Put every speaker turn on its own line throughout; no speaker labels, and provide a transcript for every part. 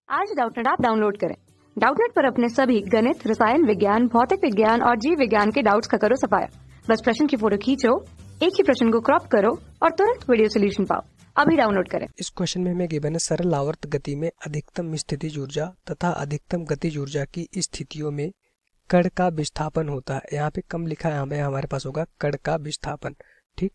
आज Doubtnut app download करें। Doubtnut पर अपने सभी गणित, रसायन विज्ञान, भौतिक विज्ञान और जीव विज्ञान के डाउट्स का करो सफाया। बस प्रश्न की फोटो खींचो, एक ही प्रश्न को क्रॉप करो और तुरंत वीडियो सोल्यूशन पाओ। अभी डाउनलोड करें।
इस क्वेश्चन में हमें गिवन है सरल आवर्त गति में अधिकतम स्थितिज ऊर्जा तथा अधिकतम गतिज ऊर्जा की स्थितियों में कण का विस्थापन होता है। यहाँ पे कम लिखा है, हमें हमारे पास होगा कण का विस्थापन। ठीक,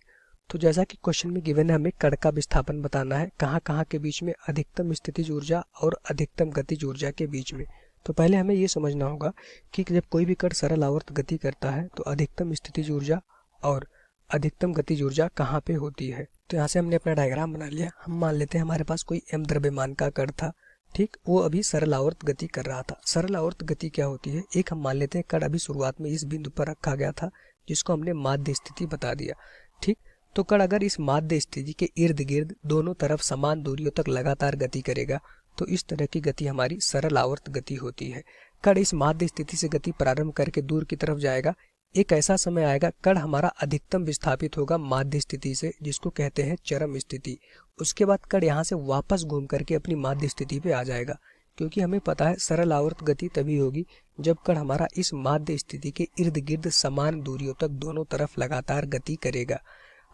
तो जैसा कि क्वेश्चन में गिवन है, हमें कण का विस्थापन बताना है कहाँ कहाँ के बीच में, अधिकतम स्थितिज ऊर्जा और अधिकतम गतिज ऊर्जा के बीच में। तो पहले हमें ये समझना होगा कि जब कोई भी कण सरल आवर्त गति करता है तो अधिकतम स्थितिज ऊर्जा और अधिकतम गतिज ऊर्जा कहाँ पे होती है। तो यहाँ से हमने अपना डायग्राम बना लिया। हम मान लेते हैं हमारे पास कोई m द्रव्यमान का कण था। ठीक, वो अभी सरल आवर्त गति कर रहा था। सरल आवर्त गति क्या होती है? एक हम मान लेते हैं कण अभी शुरुआत में इस बिंदु पर रखा गया था जिसको हमने माध्य स्थिति बता दिया। ठीक, तो कण अगर इस माध्य स्थिति के इर्द गिर्द दोनों तरफ समान दूरियों तक लगातार गति करेगा तो इस तरह की गति हमारी सरल आवर्त गति होती है। कण इस माध्य स्थिति से गति प्रारंभ करके दूर की तरफ जाएगा। एक ऐसा समय आएगा कण हमारा अधिकतम विस्थापित होगा माध्य स्थिति से, जिसको कहते हैं चरम स्थिति। उसके बाद कण यहाँ से वापस घूम करके अपनी माध्य स्थिति पे आ जाएगा, क्योंकि हमें पता है सरल आवर्त गति तभी होगी जब कण हमारा इस माध्य स्थिति के इर्द गिर्द समान दूरियों तक दोनों तरफ लगातार गति करेगा।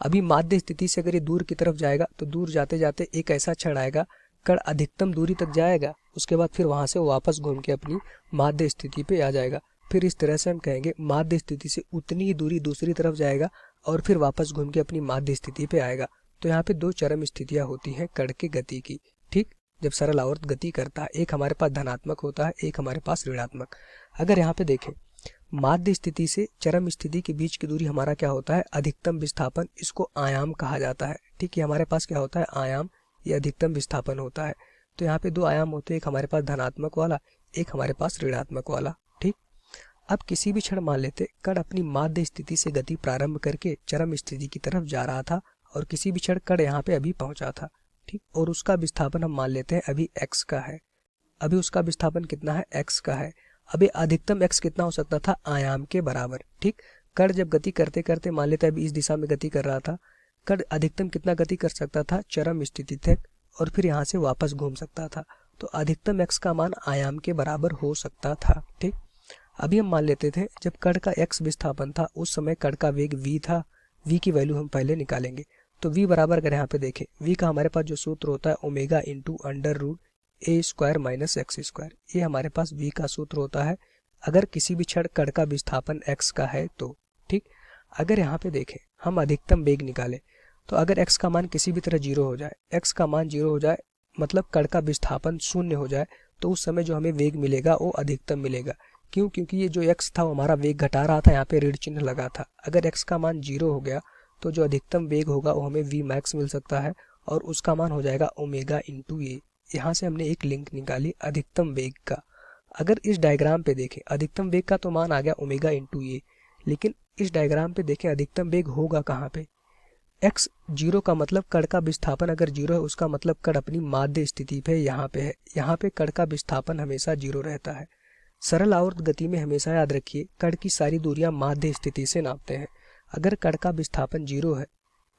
अभी माध्य स्थिति से अगर ये दूर की तरफ जाएगा तो दूर जाते जाते एक ऐसा क्षण आएगा कण अधिकतम दूरी तक जाएगा, उसके बाद फिर वहां से वापस घूम के अपनी माध्य स्थिति पे आ जाएगा। फिर इस तरह से हम कहेंगे माध्य स्थिति से उतनी ही दूरी दूसरी तरफ जाएगा और फिर वापस घूम के अपनी माध्य स्थिति पे आएगा। तो यहाँ पे दो चरम स्थितियां होती हैं कण के गति की। ठीक, जब सरल आवर्त गति करता है, एक हमारे पास धनात्मक होता है, एक हमारे पास ऋणात्मक। अगर यहाँ पे देखें माध्य स्थिति से चरम स्थिति के बीच की दूरी हमारा क्या होता है? अधिकतम विस्थापन। इसको आयाम कहा जाता है। ठीक, ये हमारे पास क्या होता है? आयाम। ये अधिकतम विस्थापन होता है। तो यहाँ पे दो आयाम होते हैं, एक हमारे पास धनात्मक वाला, एक हमारे पास ऋणात्मक वाला। ठीक, अब किसी भी क्षण मान लेते कण अपनी माध्य स्थिति से गति प्रारंभ करके चरम स्थिति की तरफ जा रहा था और किसी भी क्षण कण यहाँ पे अभी पहुंचा था। ठीक, और उसका विस्थापन हम मान लेते हैं अभी x का है। अभी उसका विस्थापन कितना है? x का है। अभी अधिकतम x कितना हो सकता था? आयाम के बराबर। ठीक, कण जब गति करते करते मान लेते अभी इस दिशा में गति कर रहा था, कण अधिकतम कितना गति कर सकता था? चरम स्थिति तक, और फिर यहाँ से वापस घूम सकता था। तो अधिकतम x का मान आयाम के बराबर हो सकता था। ठीक, अभी हम मान लेते थे जब कण का x विस्थापन था उस समय कण का वेग v था। v की वैल्यू हम पहले निकालेंगे। तो v बराबर अगर यहाँ पे देखें, v का हमारे पास जो सूत्र होता है ओमेगा इंटू अंडर रूट ए स्क्वायर माइनस एक्स स्क्वायर, ये हमारे पास v का सूत्र होता है अगर किसी भी क्षण कण का विस्थापन x का है तो। ठीक, अगर यहाँ पे देखें हम अधिकतम वेग निकालें तो अगर x का मान किसी भी तरह 0 हो जाए, x का मान 0 हो जाए मतलब कण का विस्थापन 0 हो जाए, तो उस समय जो हमें वेग मिलेगा वो अधिकतम मिलेगा। क्यों? क्योंकि ये जो x था वो हमारा वेग घटा रहा था, यहाँ पे ऋण चिन्ह लगा था। अगर x का मान 0 हो गया तो जो अधिकतम वेग होगा वो हमें v मैक्स मिल सकता है और उसका मान हो जाएगा ओमेगा इंटू ए। यहाँ से हमने एक लिंक निकाली अधिकतम वेग का। अगर इस डायग्राम पे देखें अधिकतम वेग का तो मान आ गया ओमेगा इंटू ए, लेकिन इस डायग्राम पे देखें अधिकतम वेग होगा कहाँ पे? x 0 का मतलब कण का विस्थापन अगर 0 है उसका मतलब कण अपनी माध्य स्थिति पे यहाँ पे है। यहाँ पे कण का विस्थापन हमेशा 0 रहता है। सरल आवर्त गति में हमेशा याद रखिए कण की सारी दूरियां माध्य स्थिति से नापते हैं। अगर कण का विस्थापन 0 है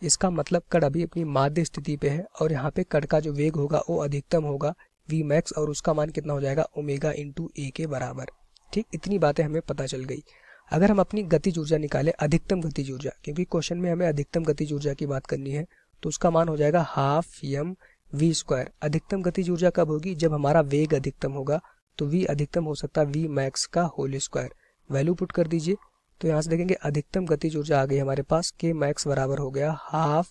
इसका मतलब कण अभी अपनी माध्य स्थिति पे है और यहाँ पे कण का जो वेग होगा वो अधिकतम होगा v मैक्स, और उसका मान कितना हो जाएगा? ओमेगा इंटू ए के बराबर। ठीक, इतनी बातें हमें पता चल गई। अगर हम अपनी गतिज ऊर्जा निकालें, अधिकतम गतिज ऊर्जा, क्योंकि क्वेश्चन में हमें अधिकतम गतिज ऊर्जा की बात करनी है, तो उसका मान हो जाएगा हाफ m v स्क्वायर। अधिकतम गतिज ऊर्जा कब होगी? जब हमारा वेग अधिकतम होगा। तो v अधिकतम हो सकता है v मैक्स का होल स्क्वायर। वैल्यू पुट कर दीजिए तो यहाँ से देखेंगे अधिकतम गतिज ऊर्जा आ गई हमारे पास, k मैक्स बराबर हो गया हाफ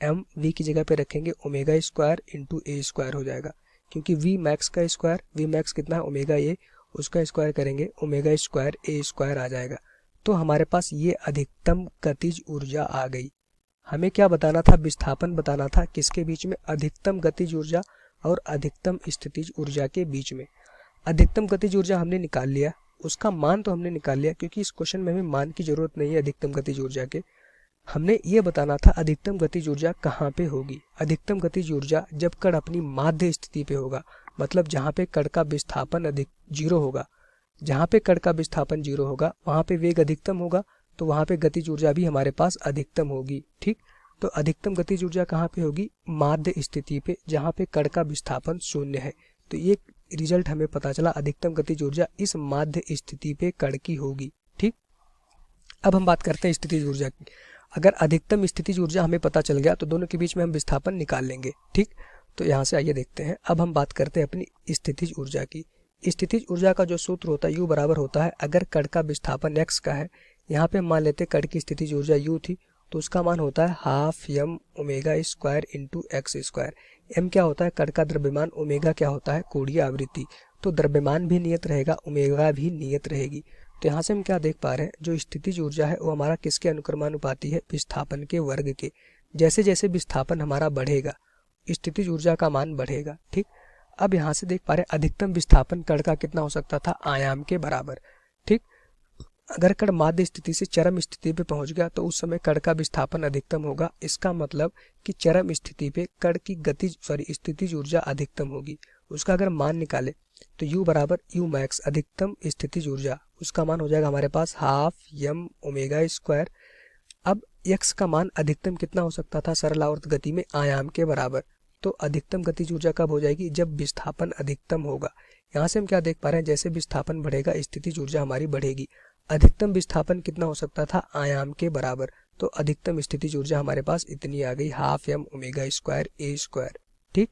m, v की जगह पे रखेंगे ओमेगा स्क्वायर इंटू ए स्क्वायर हो जाएगा, क्योंकि v मैक्स का स्क्वायर, v मैक्स कितना है? ओमेगा ए, उसका स्क्वायर करेंगे ओमेगा स्क्वायर ए स्क्वायर आ जाएगा। तो हमारे पास ये अधिकतम गतिज ऊर्जा आ गई। हमें क्या बताना था? विस्थापन बताना था किसके बीच में? अधिकतम गतिज ऊर्जा और अधिकतम स्थितिज ऊर्जा के बीच में। अधिकतम गतिज ऊर्जा हमने निकाल लिया, उसका मान तो हमने निकाल लिया, क्योंकि इस क्वेश्चन में हमें मान की जरूरत नहीं है अधिकतम गतिज ऊर्जा के। हमने ये बताना था अधिकतम गतिज ऊर्जा कहाँ पे होगी। अधिकतम गतिज ऊर्जा जब कण अपनी माध्य स्थिति पे होगा, मतलब जहाँ पे कण का विस्थापन 0 होगा। जहाँ पे कण का विस्थापन 0 होगा वहाँ पे वेग अधिकतम होगा, तो वहाँ पे गतिज ऊर्जा भी हमारे पास अधिकतम होगी। ठीक, तो अधिकतम गतिज ऊर्जा कहाँ पे होगी? माध्य स्थिति पे, जहाँ पे कण का विस्थापन 0 है। तो ये रिजल्ट हमें पता चला अधिकतम गतिज ऊर्जा इस माध्य स्थिति पे कण की होगी। ठीक, अब हम बात करते हैं स्थितिज ऊर्जा की। अगर अधिकतम स्थितिज ऊर्जा हमें पता चल गया तो दोनों के बीच में हम विस्थापन निकाल लेंगे। ठीक, तो यहाँ से आइए देखते हैं। अब हम बात करते हैं अपनी स्थितिज ऊर्जा की। स्थितिज ऊर्जा का जो सूत्र होता है U बराबर होता है, अगर कण का विस्थापन x का है, यहाँ पे हम मान लेते हैं कण की स्थितिज ऊर्जा U थी, तो उसका मान होता है half m omega square into x square. m क्या होता है, कण का द्रव्यमान, ओमेगा क्या होता है, कोणीय आवृत्ति। तो द्रव्यमान भी नियत रहेगा, ओमेगा भी नियत रहेगी। तो यहाँ से हम क्या देख पा रहे हैं, जो स्थितिज ऊर्जा है वो हमारा किसके अनुक्रमानुपाती है, विस्थापन के वर्ग के। जैसे जैसे विस्थापन हमारा बढ़ेगा स्थितिज ऊर्जा का मान बढ़ेगा। ठीक, अब यहाँ से देख पा रहे हैं अधिकतम विस्थापन कण का कितना हो सकता था, आयाम के बराबर। ठीक, अगर कण माध्य स्थिति से चरम स्थिति पे पहुंच गया तो उस समय कण का विस्थापन अधिकतम होगा। इसका मतलब कि चरम स्थिति पे कण की स्थितिज ऊर्जा अधिकतम होगी। उसका अगर मान निकाले तो U बराबर U मैक्स अधिकतम स्थितिज ऊर्जा, उसका मान हो जाएगा हमारे पास हाफ m ओमेगा स्क्वायर। अब x का मान अधिकतम कितना हो सकता था, सरल आवर्त गति में आयाम के बराबर। तो अधिकतम गतिज ऊर्जा कब हो जाएगी, जब विस्थापन अधिकतम होगा। यहाँ से हम क्या देख पा रहे हैं, जैसे विस्थापन बढ़ेगा स्थितिज ऊर्जा हमारी बढ़ेगी। अधिकतम विस्थापन कितना हो सकता था, आयाम के बराबर। तो अधिकतम स्थितिज ऊर्जा हमारे पास इतनी आ गई, half m omega square a square. ठीक,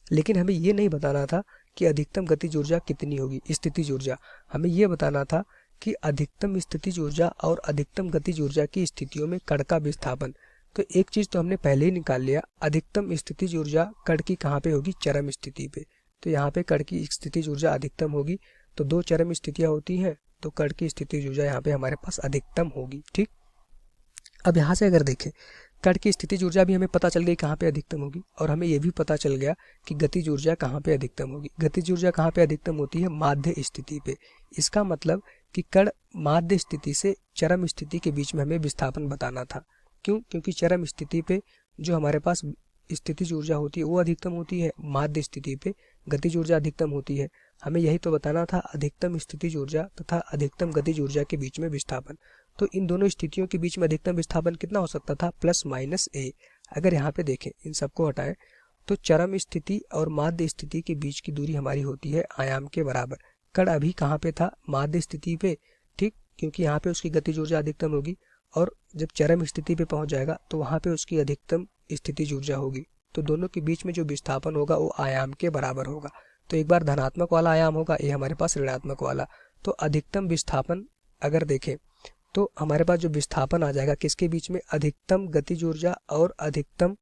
लेकिन हमें ये नहीं बताना था कि अधिकतम गतिज ऊर्जा कितनी होगी, स्थितिज ऊर्जा। हमें ये बताना था कि अधिकतम स्थितिज ऊर्जा और अधिकतम गतिज ऊर्जा की स्थितियों में कण का विस्थापन। तो एक चीज तो हमने पहले ही निकाल लिया, अधिकतम स्थितिज ऊर्जा कण की कहाँ पे होगी, चरम स्थिति पे। तो यहाँ पे कण की स्थितिज ऊर्जा अधिकतम होगी। तो दो चरम स्थितियां होती हैं, तो कण की स्थितिज ऊर्जा यहाँ पे हमारे पास अधिकतम होगी। ठीक, अब यहाँ से अगर देखें कण की स्थितिज ऊर्जा भी हमें पता चल गई कहाँ पे अधिकतम होगी, और हमें यह भी पता चल गया कि गतिज ऊर्जा कहाँ पे अधिकतम होगी। गतिज ऊर्जा कहाँ पे अधिकतम होती है, माध्य स्थिति पे। इसका मतलब कि कण माध्य स्थिति से चरम स्थिति के बीच में हमें विस्थापन बताना था। क्यों, क्योंकि चरम स्थिति पे जो हमारे पास स्थितिज ऊर्जा होती है वो अधिकतम होती है, माध्य स्थिति पे गतिज ऊर्जा अधिकतम होती है। हमें यही तो बताना था, अधिकतम स्थितिज ऊर्जा तथा अधिकतम गतिज ऊर्जा के बीच में विस्थापन। तो इन दोनों स्थितियों के बीच में अधिकतम विस्थापन कितना हो सकता था, प्लस माइनस a। अगर यहाँ पे देखें, इन सबको हटाएं तो चरम स्थिति और माध्य स्थिति के बीच की दूरी हमारी होती है आयाम के बराबर। कण अभी कहाँ पे था, माध्य स्थिति पे। ठीक, क्योंकि यहाँ पे उसकी गतिज ऊर्जा अधिकतम होगी, और जब चरम स्थिति पे पहुंच जाएगा तो वहां पे उसकी अधिकतम स्थितिज ऊर्जा होगी। तो दोनों के बीच में जो विस्थापन होगा वो आयाम के बराबर होगा। तो एक बार धनात्मक वाला आयाम होगा, ये हमारे पास ऋणात्मक वाला। तो अधिकतम विस्थापन अगर देखें तो हमारे पास जो विस्थापन आ जाएगा किसके बीच में, अधिकतम गतिज ऊर्जा और अधिकतम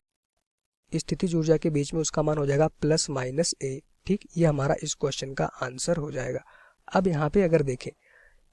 स्थितिज ऊर्जा के बीच में, उसका मान हो जाएगा प्लस माइनस a। ठीक, ये हमारा इस क्वेश्चन का आंसर हो जाएगा। अब यहाँ पे अगर देखें,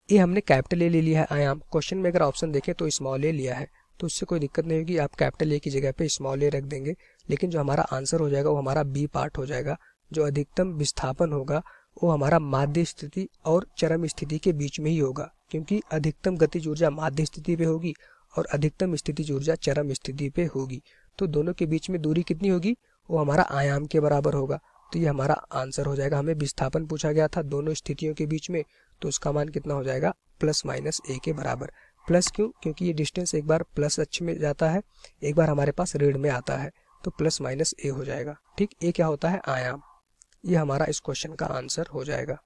ये हमने कैपिटल ए ले लिया है आयाम। क्वेश्चन में अगर ऑप्शन देखें तो स्मॉल ए लिया है, तो उससे कोई दिक्कत नहीं होगी, आप कैपिटल ए की जगह पे स्मॉल ए रख देंगे। लेकिन जो हमारा आंसर हो जाएगा वो हमारा बी पार्ट हो जाएगा। जो अधिकतम विस्थापन होगा वो हमारा माध्य स्थिति और चरम स्थिति के बीच में ही होगा, क्योंकि अधिकतम गतिज ऊर्जा माध्य स्थिति पे होगी और अधिकतम स्थितिज ऊर्जा चरम स्थिति पे होगी। तो दोनों के बीच में दूरी कितनी होगी, वो हमारा आयाम के बराबर होगा। तो ये हमारा आंसर हो जाएगा। हमें विस्थापन पूछा गया था दोनों स्थितियों के बीच में, तो उसका मान कितना हो जाएगा, प्लस माइनस a के बराबर। प्लस क्यों, क्योंकि ये डिस्टेंस एक बार प्लस अक्ष में जाता है, एक बार हमारे पास ऋण में आता है, तो प्लस माइनस a हो जाएगा। ठीक, a क्या होता है, आयाम। ये हमारा इस क्वेश्चन का आंसर हो जाएगा।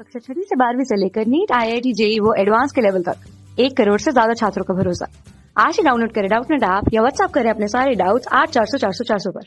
कक्षा 6वीं से 12वीं से लेकर नीट, IIT, JEE वो एडवांस के लेवल तक 1 करोड़ से ज्यादा छात्रों का भरोसा। आज ही डाउनलोड करें डाउटनेट ऐप या व्हाट्सएप करें अपने सारे डाउट्स 8400 400 400 पर।